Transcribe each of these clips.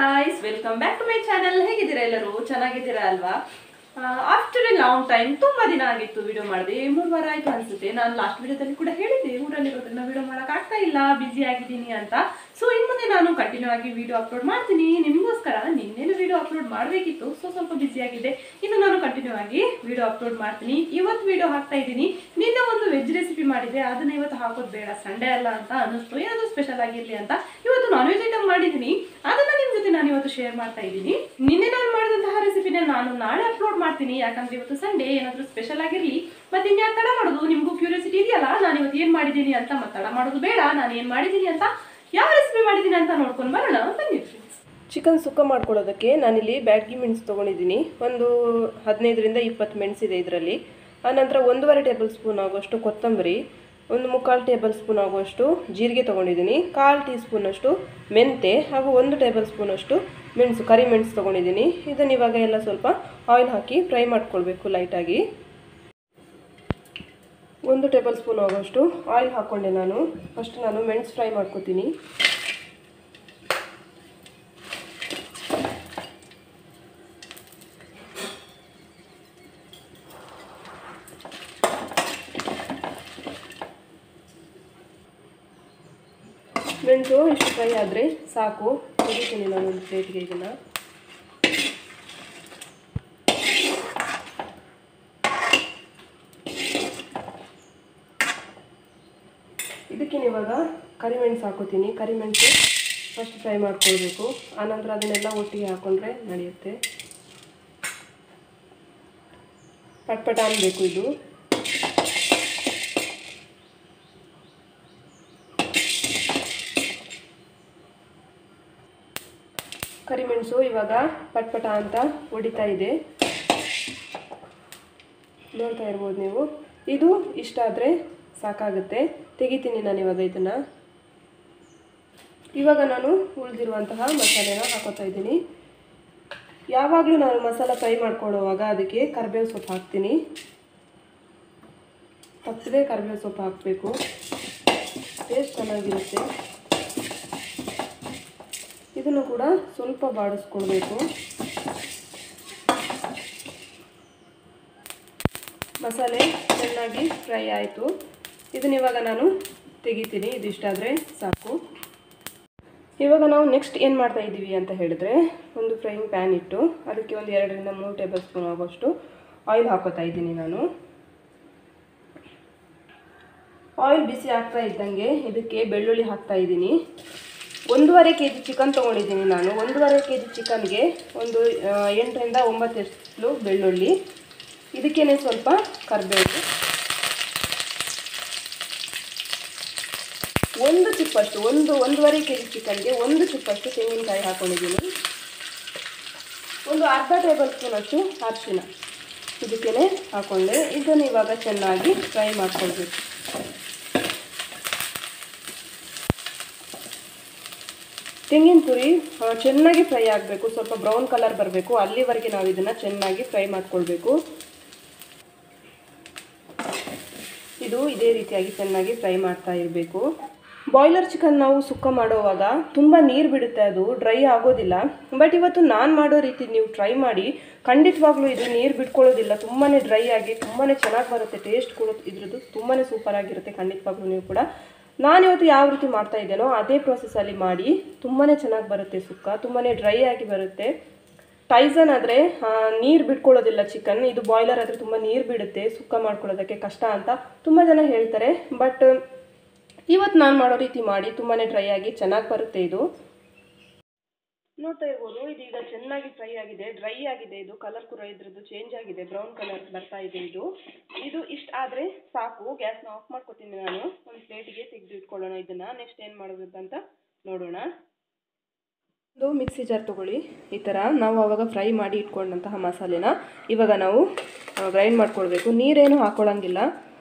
guys, welcome back to my channel. ಹೇಗಿದ್ದೀರಾ ಎಲ್ಲರೂ? ಚೆನ್ನಾಗಿದ್ದೀರಾ ಅಲ್ವಾ? ಆಫ್ಟರ್ ಎ ಲಾಂಗ್ ಟೈಮ್ ತುಂಬಾ ದಿನ ಆಗಿತ್ತು ವಿಡಿಯೋ ಮಾಡಿದೆ. 3 ವಾರ ಆಯ್ತು ಅನ್ಸುತ್ತೆ. ನಾನು ಲಾಸ್ಟ್ ವಿಡಿಯೋದಲ್ಲಿ ಕೂಡ ಹೇಳಿದ್ದೆ ಊರಲ್ಲಿರೋದ್ರಿಂದ ವಿಡಿಯೋ ಮಾಡಕ್ ಆಗ್ತಾ ಇಲ್ಲ, ಬಿಸಿ ಆಗಿದ್ದೀನಿ ಅಂತ. ಸೊ ಇನ್ನು ಮುಂದೆ ನಾನು ಕಂಟಿನ್ಯೂ ಆಗಿ ವಿಡಿಯೋ ಅಪ್ಲೋಡ್ ಮಾಡ್ತೀನಿ ನಿಮಗೋಸ್ಕರ. ನಿನ್ನೆನೂ ವಿಡಿಯೋ ಅಪ್ಲೋಡ್ ಮಾಡಬೇಕಿತ್ತು, ಸ್ವಲ್ಪ ಬಿಸಿ ಆಗಿದೆ. ಇನ್ನು ನಾನು ಕಂಟಿನ್ಯೂ ಆಗಿ ವಿಡಿಯೋ ಅಪ್ಲೋಡ್ ಮಾಡ್ತೀನಿ. ಇವತ್ತು ವಿಡಿಯೋ ಹಾಕ್ತಾ ಇದ್ದೀನಿ. ನಿನ್ನೆ ಒಂದು ವೆಜ್ ರೆಸಿಪಿ ಮಾಡಿದ್ದೆ, ಅದನ್ನ ಇವತ್ತು ಹಾಕೋದು ಬೇಡ, ಸಂಡೇ ಅಲ್ಲ ಅಂತ ಅನ್ನಿಸ್ತು, ಏನಾದರೂ ಸ್ಪೆಷಲ್ ಆಗಿರಲಿ ಅಂತ ಇವತ್ತು ನಾನ್ ವೆಜ್ ಐಟಮ್ ಮಾಡಿದ್ದೀನಿ. ಅದನ್ನ ನಿಮ್ಮ ಜೊತೆ ನಾನು ಇವತ್ತು ಶೇರ್ ಮಾಡ್ತಾ ಇದ್ದೀನಿ. ನಿನ್ನೆ ನಾನು ಮಾಡಿದಂತಹ ರೆಸಿಪಿನ ನಾನು ನಾಳೆ ಅಪ್ಲೋಡ್ ಮಾಡ್ತೀನಿ, ಯಾಕಂದ್ರೆ ಇವತ್ತು ಸಂಡೇ, ಏನಾದರೂ ಸ್ಪೆಷಲ್ ಆಗಿರಲಿ. ಮತ್ತೆ ಇನ್ಯಾಕೆ ತಡ ಮಾಡೋದು? ನಿಮಗೂ ಕ್ಯೂರಿಯಾಸಿಟಿ ಇದೆಯಲ್ಲ ನಾನು ಇವತ್ತು ಏನು ಮಾಡಿದ್ದೀನಿ ಅಂತ. ಮತ್ತೆ ತಡ ಮಾಡೋದು ಬೇಡ, ನಾನು ಏನು ಮಾಡಿದ್ದೀನಿ ಅಂತ, ಯಾವ ರೆಸಿಪಿ ಮಾಡಿದ್ದೀನಿ ಅಂತ ನೋಡ್ಕೊಂಡು ಬರೋಣ. ಬನ್ನಿ ಫ್ರೆಂಡ್ಸ್. ಚಿಕನ್ ಸುಕ್ಕ ಮಾಡ್ಕೊಳ್ಳೋದಕ್ಕೆ ನಾನಿಲ್ಲಿ ಬ್ಯಾಡಗಿ ಮೆಣಸು ತೊಗೊಂಡಿದ್ದೀನಿ. ಒಂದು 15ರಿಂದ 20 ಮೆಣಸಿದೆ ಇದರಲ್ಲಿ. ಆನಂತರ 1.5 ಟೇಬಲ್ ಸ್ಪೂನ್ ಆಗುವಷ್ಟು ಕೊತ್ತಂಬರಿ, 1/4 ಟೇಬಲ್ ಸ್ಪೂನ್ ಆಗುವಷ್ಟು ಜೀರಿಗೆ ತೊಗೊಂಡಿದ್ದೀನಿ, 1/4 ಟೀ ಸ್ಪೂನಷ್ಟು ಮೆಂತೆ ಹಾಗೂ 1 ಟೇಬಲ್ ಸ್ಪೂನಷ್ಟು ಮೆಣಸು, ಕರಿಮೆಣಸು ತೊಗೊಂಡಿದ್ದೀನಿ. ಇದನ್ನು ಇವಾಗ ಎಲ್ಲ ಸ್ವಲ್ಪ ಆಯಿಲ್ ಹಾಕಿ ಫ್ರೈ ಮಾಡ್ಕೊಳ್ಬೇಕು ಲೈಟಾಗಿ. 1 ಟೇಬಲ್ ಸ್ಪೂನ್ ಆಗುವಷ್ಟು ಆಯಿಲ್ ಹಾಕ್ಕೊಂಡೆ ನಾನು. ಫಸ್ಟ್ ನಾನು ಮೆಣಸು ಫ್ರೈ ಮಾಡ್ಕೊತೀನಿ. ಮೆಣಸು ಇಷ್ಟು ಫ್ರೈ ಆದರೆ ಸಾಕು. ತೆಗಿತೀನಿ ನಾನು ಒಂದು ಪ್ಲೇಟ್ಗೆ ಇದನ್ನು. ಇದಕ್ಕೆ ಇವಾಗ ಕರಿಮೆಣಸು ಹಾಕೋತೀನಿ. ಕರಿಮೆಣಸು ಫಸ್ಟ್ ಫ್ರೈ ಮಾಡ್ಕೊಳ್ಬೇಕು, ಆನಂತರ ಅದನ್ನೆಲ್ಲ ಒಟ್ಟಿಗೆ ಹಾಕೊಂಡ್ರೆ ನಡೆಯುತ್ತೆ. ಪಟ್ಪಟ ಅನ್ನಬೇಕು ಇದು. ಕರಿಮೆಣಸು ಇವಾಗ ಪಟ್ಪಟ ಅಂತ ಹೊಡಿತಾ ಇದೆ, ನೋಡ್ತಾ ಇರ್ಬೋದು ನೀವು. ಇದು ಇಷ್ಟ ಆದರೆ ಸಾಕಾಗುತ್ತೆ. ತೆಗಿತೀನಿ ನಾನು ಇವಾಗ ಇದನ್ನು. ಇವಾಗ ನಾನು ಉಳಿದಿರುವಂತಹ ಮಸಾಲೆನ ಹಾಕೋತಾ ಇದ್ದೀನಿ. ಯಾವಾಗಲೂ ನಾನು ಮಸಾಲ ಫ್ರೈ ಮಾಡ್ಕೊಳ್ಳುವಾಗ ಅದಕ್ಕೆ ಕರಿಬೇವು ಸೊಪ್ಪು ಹಾಕ್ತೀನಿ. ತಪ್ಪದೆ ಕರಿಬೇವು ಸೊಪ್ಪು ಹಾಕಬೇಕು, ಟೇಸ್ಟ್ ಚೆನ್ನಾಗಿರುತ್ತೆ. ಇದನ್ನು ಕೂಡ ಸ್ವಲ್ಪ ಬಾಡಿಸ್ಕೊಳ್ಬೇಕು. ಮಸಾಲೆ ಚೆನ್ನಾಗಿ ಫ್ರೈ ಆಯಿತು. ಇದನ್ನ ಇವಾಗ ನಾನು ತೆಗಿತೀನಿ. ಇದಿಷ್ಟ ಆದರೆ ಸಾಕು. ಇವಾಗ ನಾವು ನೆಕ್ಸ್ಟ್ ಏನು ಮಾಡ್ತಾ ಇದ್ದೀವಿ ಅಂತ ಹೇಳಿದ್ರೆ, ಒಂದು ಫ್ರೈಯಿಂಗ್ ಪ್ಯಾನ್ ಇಟ್ಟು ಅದಕ್ಕೆ ಒಂದು 2ರಿಂದ 3 ಟೇಬಲ್ ಸ್ಪೂನ್ ಆಗೋಷ್ಟು ಆಯಿಲ್ ಹಾಕೋತಾ ಇದ್ದೀನಿ ನಾನು. ಆಯಿಲ್ ಬಿಸಿ ಆಗ್ತಾ ಇದ್ದಂಗೆ ಇದಕ್ಕೆ ಬೆಳ್ಳುಳ್ಳಿ ಹಾಕ್ತಾ ಇದ್ದೀನಿ. 1.5 kg ಚಿಕನ್ ತೊಗೊಂಡಿದ್ದೀನಿ ನಾನು. 1.5 kg ಚಿಕನ್ಗೆ ಒಂದು 8ರಿಂದ 9 ಎಸಳು ಬೆಳ್ಳುಳ್ಳಿ, ಇದಕ್ಕೇನೆ ಸ್ವಲ್ಪ ಕರಿಬೇವು, ಒಂದು ಚಿಪ್ಪಷ್ಟು, 1.5 kg ಚಿಕನ್ಗೆ 1 ಚಿಪ್ಪಷ್ಟು ತೆಂಗಿನಕಾಯಿ ಹಾಕ್ಕೊಂಡಿದ್ದೀನಿ. ಒಂದು ಅರ್ಧ ಟೇಬಲ್ ಸ್ಪೂನಷ್ಟು ಅರಿಶಿನ ಇದಕ್ಕೇನೆ ಹಾಕ್ಕೊಂಡೆ. ಇದನ್ನು ಇವಾಗ ಚೆನ್ನಾಗಿ ಫ್ರೈ ಮಾಡ್ಕೊಳ್ಬೇಕು. ತೆಂಗಿನ ತುರಿ ಚೆನ್ನಾಗಿ ಫ್ರೈ ಆಗಬೇಕು, ಸ್ವಲ್ಪ ಬ್ರೌನ್ ಕಲರ್ ಬರಬೇಕು, ಅಲ್ಲಿವರೆಗೆ ನಾವು ಇದನ್ನು ಚೆನ್ನಾಗಿ ಫ್ರೈ ಮಾಡ್ಕೊಳ್ಬೇಕು. ಇದು ಇದೇ ರೀತಿಯಾಗಿ ಚೆನ್ನಾಗಿ ಫ್ರೈ ಮಾಡ್ತಾ ಇರಬೇಕು. ಬಾಯ್ಲರ್ ಚಿಕನ್ ನಾವು ಸುಕ್ಕ ಮಾಡುವಾಗ ತುಂಬ ನೀರು ಬಿಡುತ್ತೆ, ಅದು ಡ್ರೈ ಆಗೋದಿಲ್ಲ. ಬಟ್ ಇವತ್ತು ನಾನು ಮಾಡೋ ರೀತಿ ನೀವು ಟ್ರೈ ಮಾಡಿ, ಖಂಡಿತವಾಗ್ಲೂ ಇದು ನೀರು ಬಿಟ್ಕೊಳ್ಳೋದಿಲ್ಲ. ತುಂಬಾ ಡ್ರೈ ಆಗಿ ತುಂಬಾ ಚೆನ್ನಾಗಿ ಬರುತ್ತೆ. ಟೇಸ್ಟ್ ಕೂಡ ಇದ್ರದ್ದು ತುಂಬಾ ಸೂಪರ್ ಆಗಿರುತ್ತೆ. ಖಂಡಿತವಾಗ್ಲೂ ನೀವು ಕೂಡ ನಾನಿವತ್ತು ಯಾವ ರೀತಿ ಮಾಡ್ತಾ ಇದ್ದೇನೋ ಅದೇ ಪ್ರೊಸೆಸ್ಸಲ್ಲಿ ಮಾಡಿ, ತುಂಬಾ ಚೆನ್ನಾಗಿ ಬರುತ್ತೆ ಸುಕ್ಕ. ತುಂಬಾ ಡ್ರೈ ಆಗಿ ಬರುತ್ತೆ. ಟೈಸನ್ ಆದರೆ ನೀರು ಬಿಟ್ಕೊಳ್ಳೋದಿಲ್ಲ ಚಿಕನ್. ಇದು ಬಾಯ್ಲರ್ ಆದರೆ ತುಂಬ ನೀರು ಬಿಡುತ್ತೆ, ಸುಕ್ಕ ಮಾಡ್ಕೊಳ್ಳೋದಕ್ಕೆ ಕಷ್ಟ ಅಂತ ತುಂಬ ಜನ ಹೇಳ್ತಾರೆ. ಬಟ್ ಇವತ್ತು ನಾನು ಮಾಡೋ ರೀತಿ ಮಾಡಿ ತುಂಬಾ ಡ್ರೈ ಆಗಿ ಚೆನ್ನಾಗಿ ಬರುತ್ತೆ ಇದು. ನೋಡ್ತಾ ಇರ್ಬೋದು, ಇದೀಗ ಚೆನ್ನಾಗಿ ಫ್ರೈ ಆಗಿದೆ, ಡ್ರೈ ಆಗಿದೆ. ಇದು ಕಲರ್ ಕೂಡ ಇದ್ರದ್ದು ಚೇಂಜ್ ಆಗಿದೆ, ಬ್ರೌನ್ ಕಲರ್ ಬರ್ತಾ ಇದೆ. ಇದು ಇಷ್ಟ ಆದರೆ ಸಾಕು. ಗ್ಯಾಸ್ನ ಆಫ್ ಮಾಡ್ಕೊತೀನಿ ನಾನು. ಒಂದು ಪ್ಲೇಟಿಗೆ ತೆಗೆದು ಇಟ್ಕೊಳ್ಳೋಣ ಇದನ್ನು. ನೆಕ್ಸ್ಟ್ ಏನು ಮಾಡೋದು ಅಂತ ನೋಡೋಣ. ಒಂದು ಮಿಕ್ಸಿ ಜಾರ್ ತೊಗೊಳ್ಳಿ. ಈ ಥರ ನಾವು ಆವಾಗ ಫ್ರೈ ಮಾಡಿ ಇಟ್ಕೊಂಡಂತಹ ಮಸಾಲೆನ ಇವಾಗ ನಾವು ಗ್ರೈಂಡ್ ಮಾಡ್ಕೊಳ್ಬೇಕು. ನೀರೇನು ಹಾಕ್ಕೊಳ್ಳೋಂಗಿಲ್ಲ,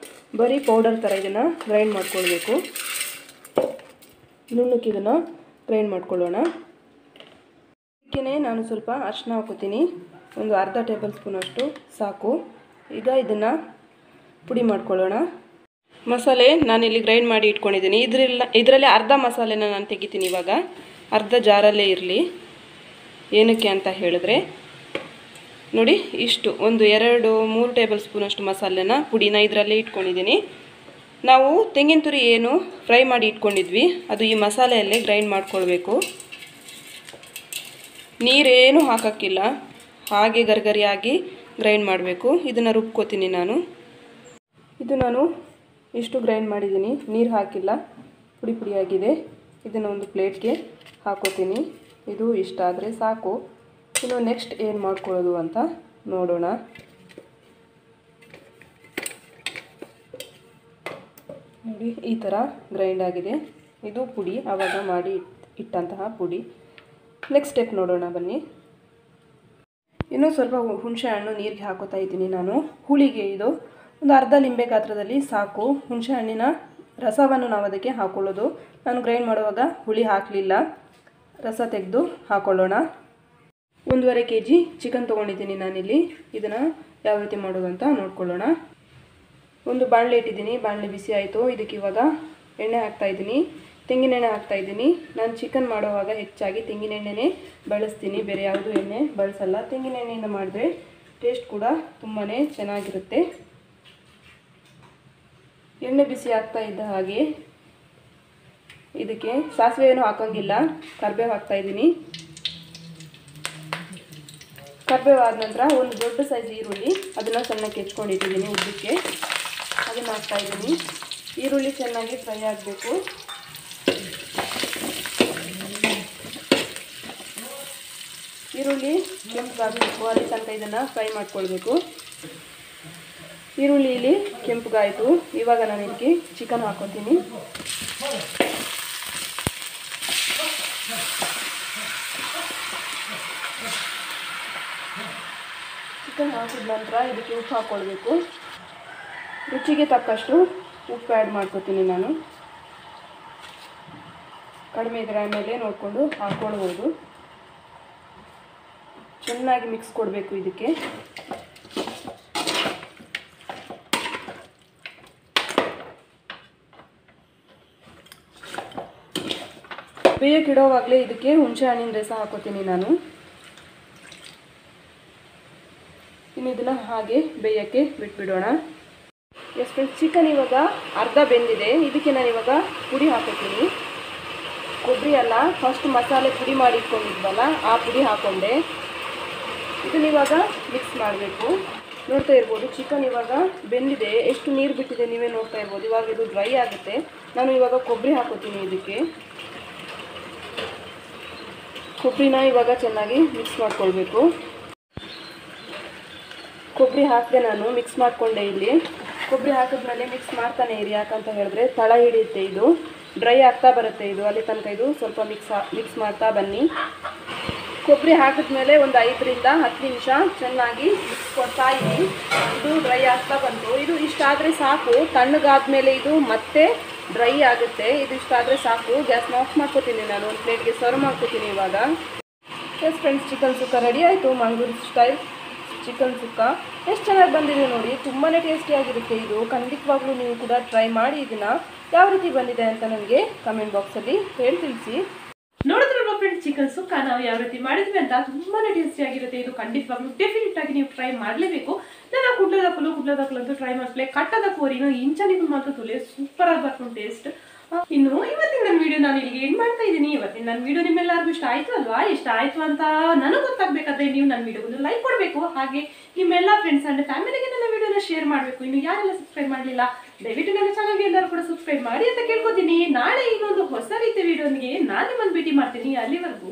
ಬರೀ ಪೌಡರ್ ಥರ ಇದನ್ನು ಗ್ರೈಂಡ್ ಮಾಡ್ಕೊಳ್ಬೇಕು. ನುಣ್ಣಕ್ಕೆ ಇದನ್ನು ಗ್ರೈಂಡ್ ಮಾಡ್ಕೊಳ್ಳೋಣ. ಇದಕ್ಕೆ ನಾನು ಸ್ವಲ್ಪ ಅರಿಶಿನ ಹಾಕೋತೀನಿ, ಒಂದು ಅರ್ಧ ಟೇಬಲ್ ಸ್ಪೂನಷ್ಟು ಸಾಕು. ಈಗ ಇದನ್ನು ಪುಡಿ ಮಾಡ್ಕೊಳ್ಳೋಣ. ಮಸಾಲೆ ನಾನಿಲ್ಲಿ ಗ್ರೈಂಡ್ ಮಾಡಿ ಇಟ್ಕೊಂಡಿದ್ದೀನಿ. ಇದರಲ್ಲಿ ಅರ್ಧ ಮಸಾಲೆನ ನಾನು ತೆಗಿತೀನಿ. ಇವಾಗ ಅರ್ಧ ಜಾರಲ್ಲೇ ಇರಲಿ. ಏನಕ್ಕೆ ಅಂತ ಹೇಳಿದ್ರೆ ನೋಡಿ, ಇಷ್ಟು ಒಂದು 2-3 ಟೇಬಲ್ ಸ್ಪೂನಷ್ಟು ಮಸಾಲೆನ ಪುಡಿನ ಇದರಲ್ಲೇ ಇಟ್ಕೊಂಡಿದ್ದೀನಿ. ನಾವು ತೆಂಗಿನ ತುರಿ ಏನು ಫ್ರೈ ಮಾಡಿ ಇಟ್ಕೊಂಡಿದ್ವಿ ಅದು ಈ ಮಸಾಲೆಯಲ್ಲೇ ಗ್ರೈಂಡ್ ಮಾಡ್ಕೊಳ್ಬೇಕು. ನೀರೇನು ಹಾಕೋಕ್ಕಿಲ್ಲ, ಹಾಗೆ ಗರ್ಗರಿಯಾಗಿ ಗ್ರೈಂಡ್ ಮಾಡಬೇಕು. ಇದನ್ನು ರುಬ್ಕೋತೀನಿ ನಾನು. ಇದು ನಾನು ಇಷ್ಟು ಗ್ರೈಂಡ್ ಮಾಡಿದ್ದೀನಿ, ನೀರು ಹಾಕಿಲ್ಲ, ಪುಡಿ ಪುಡಿಯಾಗಿದೆ. ಇದನ್ನು ಒಂದು ಪ್ಲೇಟ್ಗೆ ಹಾಕೋತೀನಿ. ಇದು ಇಷ್ಟ ಆದರೆ ಸಾಕು. ಇನ್ನು ನೆಕ್ಸ್ಟ್ ಏನು ಮಾಡ್ಕೊಳ್ಳೋದು ಅಂತ ನೋಡೋಣ. ನೋಡಿ, ಈ ಥರ ಗ್ರೈಂಡ್ ಆಗಿದೆ. ಇದು ಪುಡಿ, ಆವಾಗ ಮಾಡಿ ಇಟ್ಟಂತಹ ಪುಡಿ. ನೆಕ್ಸ್ಟ್ ಸ್ಟೆಪ್ ನೋಡೋಣ ಬನ್ನಿ. ಇನ್ನೂ ಸ್ವಲ್ಪ ಹುಣಸೆ ಹಣ್ಣು ನೀರಿಗೆ ಹಾಕೋತಾ ಇದ್ದೀನಿ ನಾನು. ಹುಳಿಗೆ ಇದು ಒಂದು ಅರ್ಧ ಲಿಂಬೆ ಗಾತ್ರದಲ್ಲಿ ಸಾಕು. ಹುಣಸೆ ಹಣ್ಣಿನ ರಸವನ್ನು ನಾವು ಅದಕ್ಕೆ ಹಾಕೊಳ್ಳೋದು. ನಾನು ಗ್ರೈಂಡ್ ಮಾಡುವಾಗ ಹುಳಿ ಹಾಕಲಿಲ್ಲ, ರಸ ತೆಗೆದು ಹಾಕೊಳ್ಳೋಣ. 1.5 kg ಚಿಕನ್ ತೊಗೊಂಡಿದ್ದೀನಿ ನಾನಿಲ್ಲಿ. ಇದನ್ನು ಯಾವ ರೀತಿ ಮಾಡೋದು ಅಂತ ನೋಡ್ಕೊಳ್ಳೋಣ. ಒಂದು ಬಾಣಲೆ ಇಟ್ಟಿದ್ದೀನಿ, ಬಾಣಲೆ ಬಿಸಿ ಆಯಿತು. ಇದಕ್ಕೆ ಇವಾಗ ಎಣ್ಣೆ ಹಾಕ್ತಾಯಿದ್ದೀನಿ, ತೆಂಗಿನ ಎಣ್ಣೆ ಹಾಕ್ತಾಯಿದ್ದೀನಿ. ನಾನು ಚಿಕನ್ ಮಾಡುವಾಗ ಹೆಚ್ಚಾಗಿ ತೆಂಗಿನ ಎಣ್ಣೆನೇ ಬಳಸ್ತೀನಿ, ಬೇರೆ ಯಾವುದೂ ಎಣ್ಣೆ ಬಳಸಲ್ಲ. ತೆಂಗಿನ ಎಣ್ಣೆಯಿಂದ ಮಾಡಿದ್ರೆ ಟೇಸ್ಟ್ ಕೂಡ ತುಂಬಾ ಚೆನ್ನಾಗಿರುತ್ತೆ. ಎಣ್ಣೆ ಬಿಸಿ ಆಗ್ತಾ ಇದ್ದ ಹಾಗೆ ಇದಕ್ಕೆ ಸಾಸಿವೆ ಏನೂ ಹಾಕೋಂಗಿಲ್ಲ, ಕರಿಬೇವು ಹಾಕ್ತಾಯಿದ್ದೀನಿ. ಕರಿಬೇವು ಆದ ನಂತರ ಒಂದು ದೊಡ್ಡ ಸೈಜ್ ಈರುಳ್ಳಿ, ಅದನ್ನು ಸಣ್ಣಕ್ಕೆ ಹೆಚ್ಕೊಂಡಿಟ್ಟಿದ್ದೀನಿ ಉದ್ದಕ್ಕೆ, ಅದನ್ನು ಹಾಕ್ತಾಯಿದ್ದೀನಿ. ಈರುಳ್ಳಿ ಚೆನ್ನಾಗಿ ಫ್ರೈ ಆಗಬೇಕು. ಈರುಳ್ಳಿ ಕೆಂಪಗಾಗಬೇಕು, ಅಲ್ಲಿ ತನಕ ಇದನ್ನು ಫ್ರೈ ಮಾಡ್ಕೊಳ್ಬೇಕು. ಈರುಳ್ಳಿ ಇಲ್ಲಿ ಕೆಂಪಗಾಯಿತು. ಇವಾಗ ನಾನು ಇದಕ್ಕೆ ಚಿಕನ್ ಹಾಕೋತೀನಿ. ಚಿಕನ್ ಹಾಕಿದ ನಂತರ ಇದಕ್ಕೆ ಉಪ್ಪು ಹಾಕ್ಕೊಳ್ಬೇಕು. ರುಚಿಗೆ ತಕ್ಕಷ್ಟು ಉಪ್ಪು ಆ್ಯಡ್ ಮಾಡ್ಕೊತೀನಿ ನಾನು. ಕಡಿಮೆ ಇದರ ಮೇಲೆ ನೋಡಿಕೊಂಡು ಹಾಕ್ಕೊಳ್ಬೋದು. ಚೆನ್ನಾಗಿ ಮಿಕ್ಸ್ ಕೊಡಬೇಕು ಇದಕ್ಕೆ. ಬೇಯಕ್ಕಿಡೋವಾಗಲೇ ಇದಕ್ಕೆ ಹುಣಸೆ ಹಣ್ಣಿನ ರಸ ಹಾಕೋತೀನಿ ನಾನು. ಇನ್ನು ಇದನ್ನು ಹಾಗೆ ಬೇಯೋಕ್ಕೆ ಬಿಟ್ಬಿಡೋಣ. ಎಸ್ ಫ್ರೆಂಡ್ಸ್, ಚಿಕನ್ ಇವಾಗ ಅರ್ಧ ಬೆಂದಿದೆ. ಇದಕ್ಕೆ ನಾನು ಇವಾಗ ಪುಡಿ ಹಾಕೋತೀನಿ. ಕೊಬ್ಬರಿ ಅಲ್ಲ, ಫಸ್ಟ್ ಮಸಾಲೆ ಪುಡಿ ಮಾಡಿ ಇಟ್ಕೊಂಡಿದ್ವಲ್ಲ ಆ ಪುಡಿ ಹಾಕ್ಕೊಂಡೆ. ಇದನ್ನ ಇವಾಗ ಮಿಕ್ಸ್ ಮಾಡಬೇಕು. ನೋಡ್ತಾ ಇರ್ಬೋದು, ಚಿಕನ್ ಇವಾಗ ಬೆಂದಿದೆ, ಎಷ್ಟು ನೀರು ಬಿಟ್ಟಿದೆ ನೀವೇ ನೋಡ್ತಾ ಇರ್ಬೋದು. ಇವಾಗ ಇದು ಡ್ರೈ ಆಗುತ್ತೆ. ನಾನು ಇವಾಗ ಕೊಬ್ಬರಿ ಹಾಕೋತೀನಿ ಇದಕ್ಕೆ. ಕೊಬ್ಬರಿನ ಇವಾಗ ಚೆನ್ನಾಗಿ ಮಿಕ್ಸ್ ಮಾಡ್ಕೊಳ್ಬೇಕು. ಕೊಬ್ಬರಿ ಹಾಕಿದೆ ನಾನು, ಮಿಕ್ಸ್ ಮಾಡಿಕೊಂಡೆ. ಇಲ್ಲಿ ಕೊಬ್ಬರಿ ಹಾಕಿದ್ಮೇಲೆ ಮಿಕ್ಸ್ ಮಾಡ್ತಾನೆ ಇರಿ, ಯಾಕಂತ ಹೇಳಿದ್ರೆ ತಳ ಹಿಡಿಯುತ್ತೆ, ಇದು ಡ್ರೈ ಆಗ್ತಾ ಬರುತ್ತೆ. ಇದು ಅಲ್ಲಿ ತನಕ ಇದು ಸ್ವಲ್ಪ ಮಿಕ್ಸ್ ಮಾಡ್ತಾ ಬನ್ನಿ. ಕೊಬ್ಬರಿ ಹಾಕಿದ್ಮೇಲೆ ಒಂದು 5ರಿಂದ 10 ನಿಮಿಷ ಚೆನ್ನಾಗಿ ಮಿಕ್ಸ್ ಕೊಡ್ತಾ ಇರಿ. ಇದು ಡ್ರೈ ಆಗ್ತಾ ಬಂತು. ಇದು ಇಷ್ಟಾದರೆ ಸಾಕು. ತಣ್ಣಗಾದ್ಮೇಲೆ ಇದು ಮತ್ತೆ ಡ್ರೈ ಆಗುತ್ತೆ. ಇದು ಇಷ್ಟಾದರೆ ಸಾಕು. ಗ್ಯಾಸ್ನ ಆಫ್ ಮಾಡ್ಕೋತೀನಿ ನಾನು. ಒಂದು ಪ್ಲೇಟ್ಗೆ ಸರ್ವ್ ಮಾಡ್ಕೋತೀನಿ ಇವಾಗ. ಎಸ್ ಫ್ರೆಂಡ್ಸ್, ಚಿಕನ್ ಸುಕ್ಕ ರೆಡಿ ಆಯಿತು. ಮಂಗಳೂರು ಸ್ಟೈಲ್ ಚಿಕನ್ ಸುಕ್ಕ ಎಷ್ಟು ಚೆನ್ನಾಗಿ ಬಂದಿದೆ ನೋಡಿ. ತುಂಬಾ ಟೇಸ್ಟಿಯಾಗಿರುತ್ತೆ ಇದು. ಖಂಡಿತವಾಗ್ಲೂ ನೀವು ಕೂಡ ಟ್ರೈ ಮಾಡಿ. ಇದನ್ನು ಯಾವ ರೀತಿ ಬಂದಿದೆ ಅಂತ ನನಗೆ ಕಮೆಂಟ್ ಬಾಕ್ಸಲ್ಲಿ ಹೇಳಿ ತಿಳಿಸಿ. ನೋಡಿದ್ರಲ್ವಾ ಫ್ರೆಂಡ್ಸ್, ಚಿಕನ್ ಸುಕ್ಕ ನಾವು ಯಾವ ರೀತಿ ಮಾಡಿದ್ವಿ ಅಂತ. ತುಂಬಾ ಟೇಸ್ಟಿಯಾಗಿರುತ್ತೆ ಇದು. ಖಂಡಿತವಾಗ್ಲೂ ಡೆಫಿನೆಟ್ ಆಗಿ ನೀವು ಟ್ರೈ ಮಾಡಲೇಬೇಕು. ನನ್ನ ಕುಡ್ಲದಕ್ಕಲಂತೂ ಟ್ರೈ ಮಾಡಲೇ. ಕಟ್ಟದ ಕೋರಿನೂ ಇಂಚನಿಗೂ ಮಾತ್ರ ತುಲೆ ಸೂಪರ್ ಆಗಿ ಬರ್ಕೊಂಡು ಟೇಸ್ಟ್. ಇನ್ನು ಇವತ್ತಿನ ನನ್ನ ವಿಡಿಯೋ ನಾನು ಇಲ್ಲಿಗೆ ಏನು ಮಾಡ್ತಾ ಇದ್ದೀನಿ. ಇವತ್ತಿನ ನನ್ನ ವಿಡಿಯೋ ನಿಮ್ಮೆಲ್ಲರಿಗೂ ಇಷ್ಟ ಆಯ್ತು ಅಲ್ವಾ? ಇಷ್ಟ ಆಯ್ತು ಅಂತ ನನಗೆ ಗೊತ್ತಾಗಬೇಕಾದ್ರೆ ನೀವು ನನ್ನ ವಿಡಿಯೋಗೊಂದು ಲೈಕ್ ಕೊಡಬೇಕು. ಹಾಗೆ ನಿಮ್ಮೆಲ್ಲ ಫ್ರೆಂಡ್ಸ್ ಅಂಡ್ ಫ್ಯಾಮಿಲಿಗೆ ನನ್ನ ವಿಡಿಯೋನ ಶೇರ್ ಮಾಡಬೇಕು. ಇನ್ನು ಯಾರೆಲ್ಲ ಸಬ್ಸ್ಕ್ರೈಬ್ ಮಾಡಲಿಲ್ಲ ದಯವಿಟ್ಟು ನನ್ನ ಚಾನಲ್ಗೆ ಎಲ್ಲರೂ ಕೂಡ ಸಬ್ಸ್ಕ್ರೈಬ್ ಮಾಡಿ ಅಂತ ಕೇಳ್ಕೊತೀನಿ. ನಾಳೆ ಇನ್ನೊಂದು ಹೊಸ ರೀತಿಯ ವಿಡಿಯೋನಿಗೆ ನಾನು ನಿಮ್ಮನ್ನು ಭೇಟಿ ಮಾಡ್ತೀನಿ. ಅಲ್ಲಿವರೆಗೂ